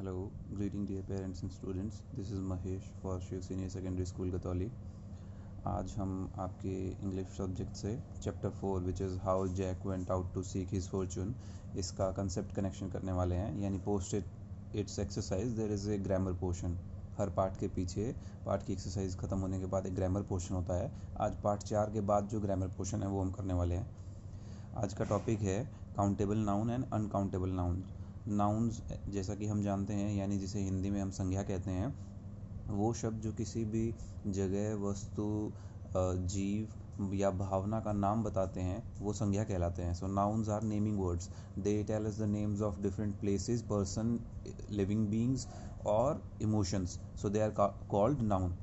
Hello, greeting dear parents and students. This is Mahesh for Shiv Senior Secondary School Gatoli. आज हम आपके English subject से chapter 4 which is how Jack went out to seek his fortune इसका concept connection करने वाले हैं. यानी post its exercise there is a grammar portion. हर पार्ट के पीछे पार्ट की एक्सरसाइज ख़त्म होने के बाद एक ग्रामर पोर्शन होता है. आज पार्ट 4 के बाद जो ग्रामर पोर्शन है वो हम करने वाले हैं. आज का टॉपिक है countable noun and uncountable noun. Nouns जैसा कि हम जानते हैं, यानी जिसे हिंदी में हम संज्ञा कहते हैं, वो शब्द जो किसी भी जगह, वस्तु, जीव या भावना का नाम बताते हैं वो संज्ञा कहलाते हैं. So nouns are naming words. They tell us the names of different places, person, living beings और emotions. So they are called noun.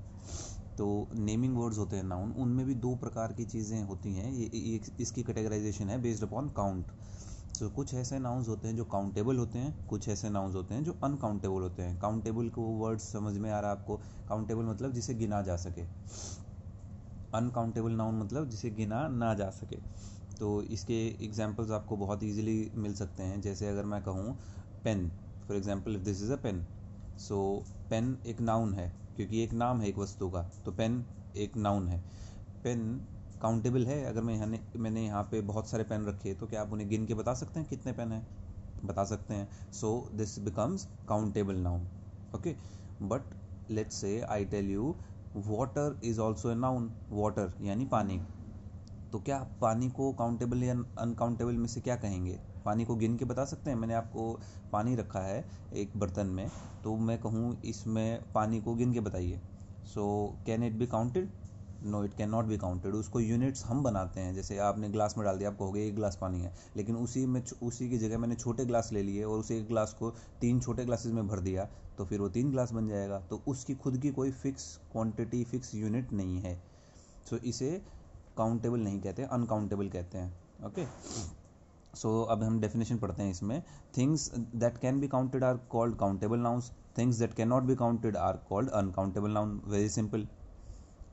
तो नेमिंग वर्ड्स होते हैं नाउन. उनमें भी दो प्रकार की चीज़ें होती हैं. ये इसकी कैटेगराइजेशन है बेस्ड अपॉन काउंट. तो कुछ ऐसे नाउन्स होते हैं जो काउंटेबल होते हैं, कुछ ऐसे नाउन्स होते हैं जो अनकाउंटेबल होते हैं. काउंटेबल को वर्ड्स समझ में आ रहा है आपको. काउंटेबल मतलब जिसे गिना जा सके. अनकाउंटेबल नाउन मतलब जिसे गिना ना जा सके. तो इसके एग्जांपल्स आपको बहुत इजीली मिल सकते हैं. जैसे अगर मैं कहूँ pen, for example if this is a pen. So pen एक नाउन है क्योंकि एक नाम है एक वस्तु का. तो पेन एक नाउन है. पेन काउंटेबल है. अगर मैंने यहाँ पे बहुत सारे पेन रखे तो क्या आप उन्हें गिन के बता सकते हैं कितने पेन हैं? बता सकते हैं. So this becomes countable noun. Okay, but let's say I tell you water is also a noun. Water यानी पानी. तो क्या आप पानी को काउंटेबल या अनकाउंटेबल में से क्या कहेंगे? पानी को गिन के बता सकते हैं? मैंने आपको पानी रखा है एक बर्तन में, तो मैं कहूँ इसमें पानी को गिन के बताइए. So can it be counted? No, it can not be counted. उसको यूनिट्स हम बनाते हैं. जैसे आपने ग्लास में डाल दिया, आप कहोगे एक गिलास पानी है, लेकिन उसी की जगह मैंने छोटे ग्लास ले लिए और उसी एक गिलास को 3 छोटे ग्लासेस में भर दिया, तो फिर वो 3 गिलास बन जाएगा. तो उसकी खुद की कोई फिक्स क्वांटिटी, फिक्स यूनिट नहीं है. सो इसे काउंटेबल नहीं कहते, अनकाउंटेबल कहते हैं. ओके, सो अब हम डेफिनेशन पढ़ते हैं इसमें. Things that can be counted are called countable nouns. Things that can not be counted are called uncountable noun. Very simple.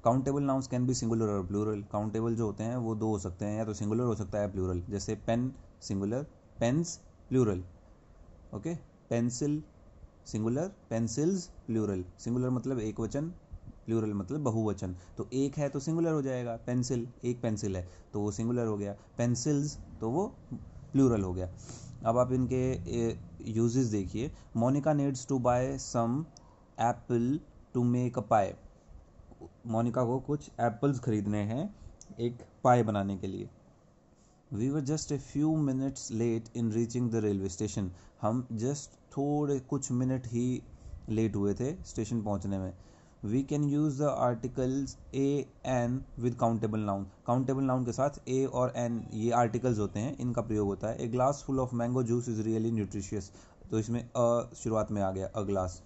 Countable nouns can be singular और प्लूरल. काउंटेबल जो होते हैं वो दो हो सकते हैं, या तो सिंगुलर हो सकता है प्लूरल. जैसे pen singular, pens plural. Okay, pencil singular, pencils plural. Singular मतलब एक वचन, प्लूरल मतलब बहुवचन. तो एक है तो सिंगुलर हो जाएगा. पेंसिल, एक पेंसिल है तो वो सिंगुलर हो गया. पेंसिल्स तो वो प्लूरल हो गया. अब आप इनके यूजेस देखिए. Monica needs to buy some apple to make a pie. Monica को कुछ एप्पल्स खरीदने हैं एक पाई बनाने के लिए. We were just a few minutes late in reaching the railway station. हम जस्ट थोड़े कुछ मिनट ही लेट हुए थे स्टेशन पहुंचने में. We can use the articles a an with countable noun. Countable noun के साथ ए और एन ये आर्टिकल्स होते हैं, इनका प्रयोग होता है. A glass full of mango juice is really nutritious. तो इसमें शुरुआत में आ गया अ ग्लास.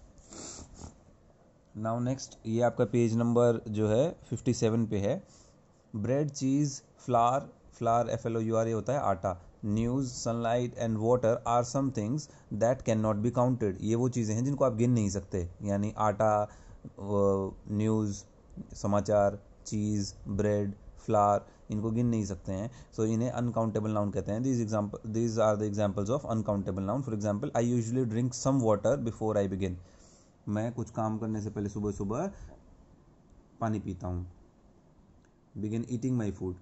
नाउ नेक्स्ट, ये आपका पेज नंबर जो है 57 पे है. Bread, cheese, flower, flower FLOUR ये होता है आटा. News, sunlight and water are some things that can not be counted. ये वो चीज़ें हैं जिनको आप गिन नहीं सकते. यानी आटा, न्यूज़, समाचार, चीज़, ब्रेड, फ्लावर, इनको गिन नहीं सकते हैं. सो इन्हें अनकाउंटेबल नाउन कहते हैं. These are the examples of uncountable noun. For example, I usually drink some water before I begin. मैं कुछ काम करने से पहले सुबह सुबह पानी पीता हूँ. बिगिन ईटिंग माई फूड,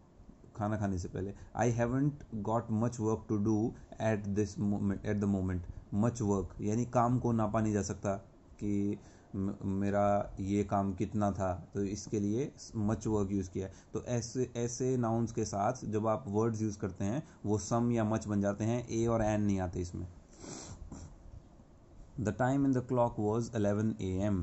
खाना खाने से पहले. I haven't got much work to do at the moment. Much work यानी काम को नापा नहीं जा सकता कि मेरा ये काम कितना था, तो इसके लिए मच वर्क यूज़ किया है. तो ऐसे नाउन्स के साथ जब आप वर्ड्स यूज़ करते हैं वो सम या मच बन जाते हैं. ए और एन नहीं आते इसमें. The time in the clock was 11 a.m.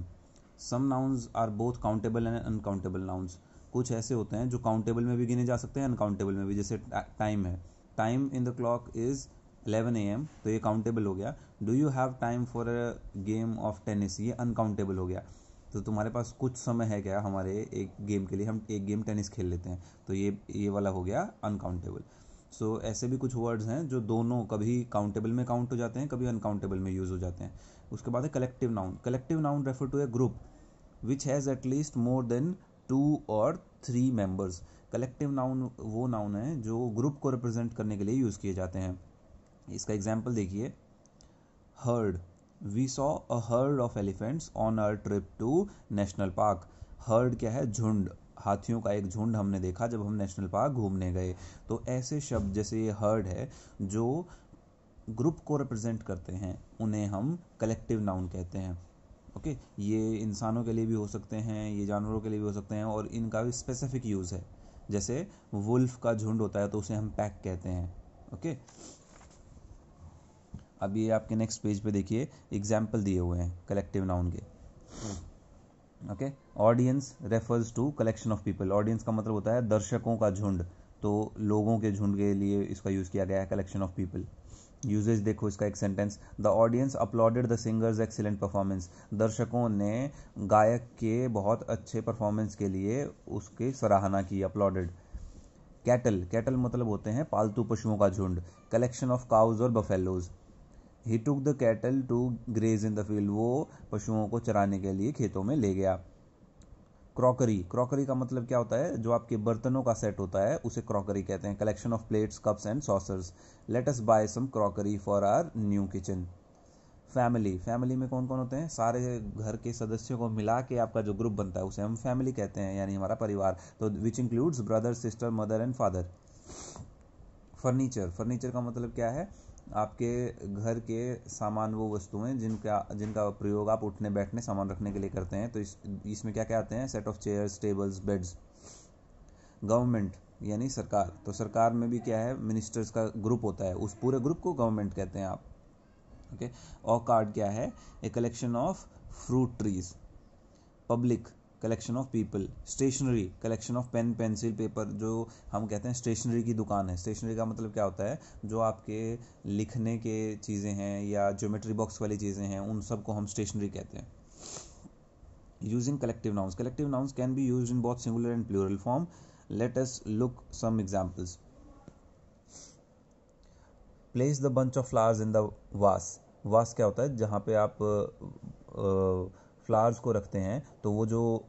Some nouns are both countable and uncountable nouns. कुछ ऐसे होते हैं जो काउंटेबल में भी गिने जा सकते हैं, अनकाउंटेबल में भी. जैसे टाइम है. Time in the clock is 11 a.m. तो ये काउंटेबल हो गया. Do you have time for a game of tennis, ये अनकाउंटेबल हो गया. तो तुम्हारे पास कुछ समय है क्या हमारे एक गेम के लिए, हम एक गेम टेनिस खेल लेते हैं, तो ये वाला हो गया अनकाउंटेबल. सो ऐसे भी कुछ वर्ड्स हैं जो दोनों कभी काउंटेबल में काउंट हो जाते हैं, कभी अनकाउंटेबल में यूज़ हो जाते हैं. उसके बाद है collective noun. Collective noun refer to a group which has at least more than 2 और 3 मेंबर्स. कलेक्टिव नाउन वो नाउन है जो ग्रुप को रिप्रेजेंट करने के लिए यूज़ किए जाते हैं. इसका एग्जाम्पल देखिए. Herd, we saw a herd of elephants on our trip to national park. Herd क्या है? झुंड, हाथियों का एक झुंड हमने देखा जब हम नेशनल पार्क घूमने गए। तो ऐसे शब्द जैसे ये हर्ड है जो ग्रुप को रिप्रेजेंट करते हैं, उन्हें हम कलेक्टिव नाउन कहते हैं। ओके, ये इंसानों के लिए भी हो सकते हैं, ये जानवरों के लिए भी हो सकते हैं, और इनका भी स्पेसिफिक यूज़ है। जैसे वुल्फ का झुंड होता है तो उसे हम पैक कहते हैं। ओके, अब ये आपके नेक्स्ट पेज पे देखिए एग्जाम्पल दिए हुए हैं कलेक्टिव नाउन के। Okay, audience refers to collection of people. Audience का मतलब होता है दर्शकों का झुंड, तो लोगों के झुंड के लिए इसका यूज़ किया गया है कलेक्शन ऑफ पीपल। यूजेज देखो इसका एक sentence, the audience uploaded the singers excellent performance. दर्शकों ने गायक के बहुत अच्छे परफॉर्मेंस के लिए उसकी सराहना की, अपलॉडेड। कैटल, कैटल मतलब होते हैं पालतू पशुओं का झुंड। कलेक्शन ऑफ काउज और buffaloes. He took the cattle to graze in the field. वो पशुओं को चराने के लिए खेतों में ले गया। क्रॉकरी, क्रॉकरी का मतलब क्या होता है? जो आपके बर्तनों का सेट होता है उसे क्रॉकरी कहते हैं। Collection of plates, cups and saucers. Let us buy some crockery for our new kitchen. Family, family में कौन कौन होते हैं? सारे घर के सदस्यों को मिला के आपका जो ग्रुप बनता है उसे हम फैमिली कहते हैं, यानी हमारा परिवार। तो which includes brother, sister, mother and father. Furniture, furniture का मतलब क्या है? आपके घर के सामान, वो वस्तुएं जिनका प्रयोग आप उठने बैठने सामान रखने के लिए करते हैं। तो इसमें क्या क्या आते हैं? Set of chairs, tables, beds. Government यानी सरकार, तो सरकार में भी क्या है? मिनिस्टर्स का ग्रुप होता है, उस पूरे ग्रुप को गवर्नमेंट कहते हैं आप। ओके, और कार्ड क्या है? A collection of fruit trees. Public, collection of people. Stationery, collection of pen, pencil, paper. जो हम कहते हैं स्टेशनरी की दुकान है। स्टेशनरी का मतलब क्या होता है? जो आपके लिखने के चीज़ें हैं या ज्योमेट्री बॉक्स वाली चीज़ें हैं, उन सब को हम स्टेशनरी कहते हैं। Using collective nouns, collective nouns can be used in both singular and plural form. Let us look some examples. Place the bunch of flowers in the vase. Vase क्या होता है? जहाँ पे आप फ्लावर्स को रखते हैं, तो वो जो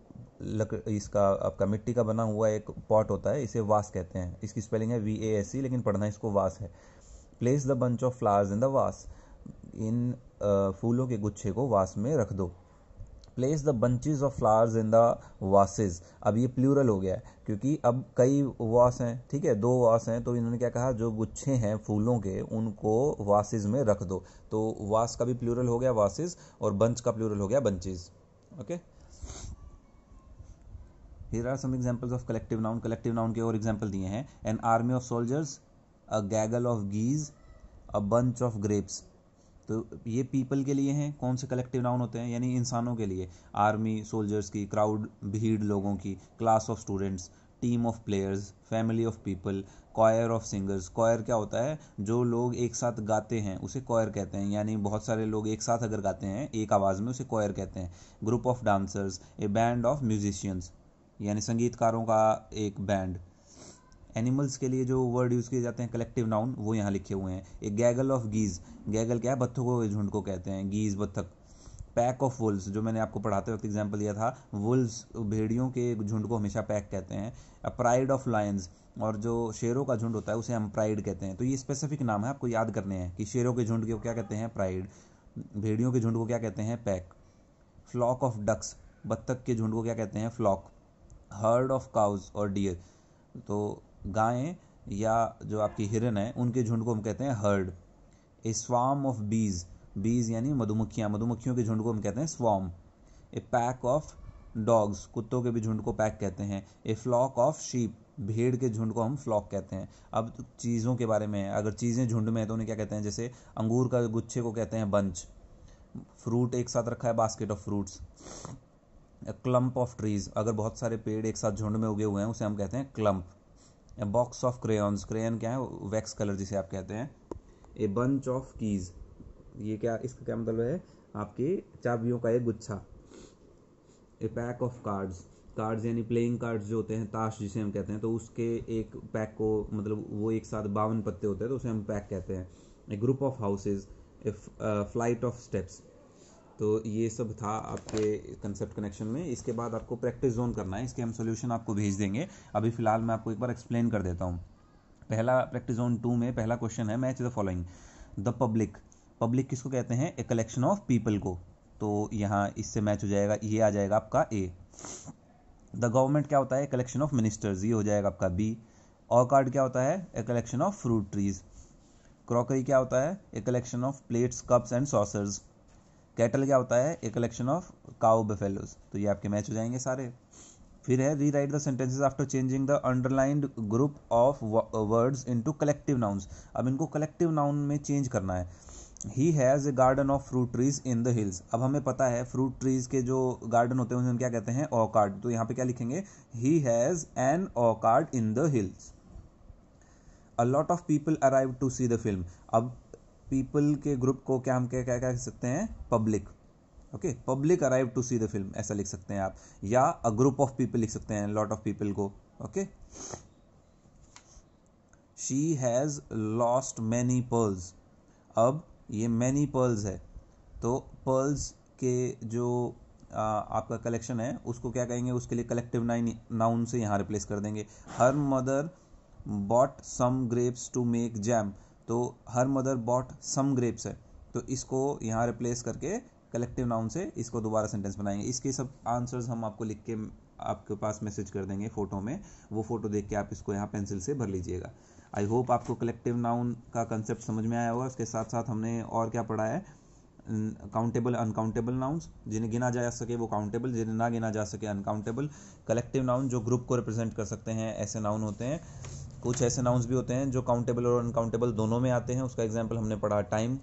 इसका आपका मिट्टी का बना हुआ एक पॉट होता है, इसे वास कहते हैं। इसकी स्पेलिंग है VASE, लेकिन पढ़ना इसको वास है। Place the bunch of flowers in the वास। इन फूलों के गुच्छे को वास में रख दो। Place the bunches of flowers in the vases. अब ये प्लूरल हो गया है क्योंकि अब कई वास हैं, ठीक है, 2 वास हैं, तो इन्होंने क्या कहा? जो गुच्छे हैं फूलों के उनको वासेज में रख दो। तो वास का भी प्लूरल हो गया वासेज, और बंच का प्लूरल हो गया bunches. Okay, here are some examples of collective noun. Collective noun के और एग्जांपल दिए हैं। An army of soldiers, a gaggle of geese, a bunch of grapes. तो ये पीपल के लिए हैं। कौन से कलेक्टिव नाउन होते हैं? यानी इंसानों के लिए। आर्मी सोल्जर्स की, क्राउड भीड़ लोगों की, class of students, team of players, family of people, coir of singers. Coir क्या होता है? जो लोग एक साथ गाते हैं उसे कॉयर कहते हैं, यानी बहुत सारे लोग एक साथ अगर गाते हैं एक आवाज़ में उसे कॉयर कहते हैं। Group of dancers, A band of musicians, यानी संगीतकारों का एक बैंड। एनिमल्स के लिए जो वर्ड यूज़ किए जाते हैं कलेक्टिव नाउन, वो यहाँ लिखे हुए हैं। एक गैगल ऑफ गीज, गैगल क्या है? बत्तखों के झुंड को कहते हैं, गीज बत्तख। पैक ऑफ वुल्स, जो मैंने आपको पढ़ाते वक्त एग्जांपल दिया था, वुल्स भेड़ियों के झुंड को हमेशा पैक कहते हैं। अ प्राइड ऑफ लायंस, और जो शेरों का झुंड होता है उसे हम प्राइड कहते हैं। तो ये स्पेसिफिक नाम है, आपको याद करने हैं कि शेरों के झुंड को क्या कहते हैं? प्राइड। भेड़ियों के झुंड को क्या कहते हैं? पैक। फ्लॉक ऑफ डक्स, बत्तख के झुंड को क्या कहते हैं? फ्लॉक। हर्ड ऑफ काउज और डियर, तो गायें या जो आपकी हिरन है उनके झुंड को हम कहते हैं हर्ड। ए स्वार्म ऑफ बीज, बीज यानी मधुमक्खियाँ, मधुमक्खियों के झुंड को हम कहते हैं swarm. A pack of dogs, कुत्तों के भी झुंड को पैक कहते हैं। ए फ्लॉक ऑफ शीप, भेड़ के झुंड को हम फ्लॉक कहते हैं। अब तो चीज़ों के बारे में है, अगर चीज़ें झुंड में है तो उन्हें क्या कहते हैं? जैसे अंगूर का गुच्छे को कहते हैं बंच। फ्रूट एक साथ रखा है, basket of fruits. Clump of trees, अगर बहुत सारे पेड़ एक साथ झुंड में उगे हुए हैं उसे हम कहते हैं clump. A box of crayons, crayon क्या है? वैक्स कलर जिसे आप कहते हैं। ए बंच ऑफ कीज, ये क्या, इसका क्या मतलब है? आपकी चाबियों का एक गुच्छा। ए पैक ऑफ कार्ड्स, कार्ड्स यानी प्लेइंग कार्ड्स जो होते हैं, ताश जिसे हम कहते हैं, तो उसके एक पैक को, मतलब वो एक साथ 52 पत्ते होते हैं तो उसे हम पैक कहते हैं। A group of houses, a flight of steps. तो ये सब था आपके कंसेप्ट कनेक्शन में। इसके बाद आपको प्रैक्टिस जोन करना है, इसके हम सोल्यूशन आपको भेज देंगे। अभी फिलहाल मैं आपको एक बार एक्सप्लेन कर देता हूँ। पहला प्रैक्टिस जोन 2 में पहला क्वेश्चन है, match the following. The public, public किसको कहते हैं? ए कलेक्शन ऑफ पीपल को। तो यहाँ इससे मैच हो जाएगा, ये आ जाएगा आपका ए। द गवर्नमेंट क्या होता है? कलेक्शन ऑफ मिनिस्टर्स, ये हो जाएगा आपका बी। ऑर्कार्ड क्या होता है? A collection of fruit trees. Crockery क्या होता है? A collection of plates, cups and saucers. Cattle क्या होता है? A collection of cow buffaloes. तो ये आपके मैच हो जाएंगे सारे। फिर है rewrite the sentences after changing the underlined group of words into collective nouns. अब इनको कलेक्टिव नाउन में चेंज करना है। He has a garden of fruit trees in the hills. अब हमें पता है फ्रूट ट्रीज के जो गार्डन होते हैं उन्हें क्या कहते हैं? ऑर्कार्ड। तो यहाँ पे क्या लिखेंगे? He has an orchard in the hills. A lot of people arrive to see the film. अब पीपल के ग्रुप को क्या हम क्या क्या कह सकते हैं? Public. Okay, public arrive to see the film ऐसा लिख सकते हैं आप, या अ ग्रुप ऑफ पीपल लिख सकते हैं, लॉट ऑफ पीपल को। Okay, she has lost many pearls. अब ये मैनी पर्ल्स है, तो पर्ल्स के जो आपका कलेक्शन है उसको क्या कहेंगे? उसके लिए कलेक्टिव नाउन से यहाँ रिप्लेस कर देंगे। Her mother bought some grapes to make jam. तो her mother bought some grapes है, तो इसको यहाँ रिप्लेस करके कलेक्टिव नाउन से इसको दोबारा सेंटेंस बनाएंगे। इसके सब आंसर्स हम आपको लिख के आपके पास मैसेज कर देंगे फोटो में, वो फोटो देख के आप इसको यहाँ पेंसिल से भर लीजिएगा। आई होप आपको कलेक्टिव नाउन का कंसेप्ट समझ में आया होगा। उसके साथ साथ हमने और क्या पढ़ा है? काउंटेबल, अनकाउंटेबल नाउन्स, जिन्हें गिना जा सके वो काउंटेबल, जिन्हें ना गिना जा सके अनकाउंटेबल। कलेक्टिव नाउन जो ग्रुप को रिप्रेजेंट कर सकते हैं, ऐसे नाउन होते हैं। कुछ ऐसे नाउन्स भी होते हैं जो काउंटेबल और अनकाउंटेबल दोनों में आते हैं। उसका एग्जाम्पल हमने पढ़ा टाइम।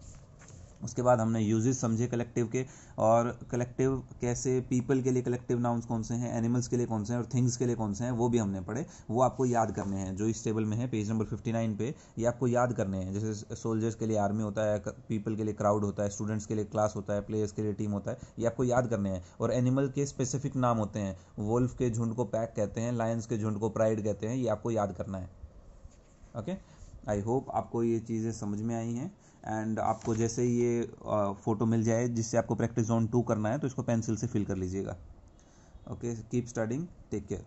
उसके बाद हमने यूजेस समझे कलेक्टिव के, और कलेक्टिव कैसे, पीपल के लिए कलेक्टिव नाउन्स कौन से हैं, एनिमल्स के लिए कौन से हैं, और थिंग्स के लिए कौन से हैं, वो भी हमने पढ़े। वो आपको याद करने हैं, जो इस टेबल में है पेज नंबर 59 पे, ये आपको याद करने हैं। जैसे सोल्जर्स के लिए आर्मी होता है, पीपल के लिए क्राउड होता है, स्टूडेंट्स के लिए क्लास होता है, प्लेयर्स के लिए टीम होता है, ये आपको याद करने हैं। और एनिमल के स्पेसिफिक नाम होते हैं, वुल्फ के झुंड को पैक कहते हैं, लायंस के झुंड को प्राइड कहते हैं, ये आपको याद करना है। ओके, आई होप आपको ये चीज़ें समझ में आई हैं। एंड आपको जैसे ही ये फ़ोटो मिल जाए जिससे आपको प्रैक्टिस जोन 2 करना है, तो इसको पेंसिल से फिल कर लीजिएगा। Okay, keep studying, take care.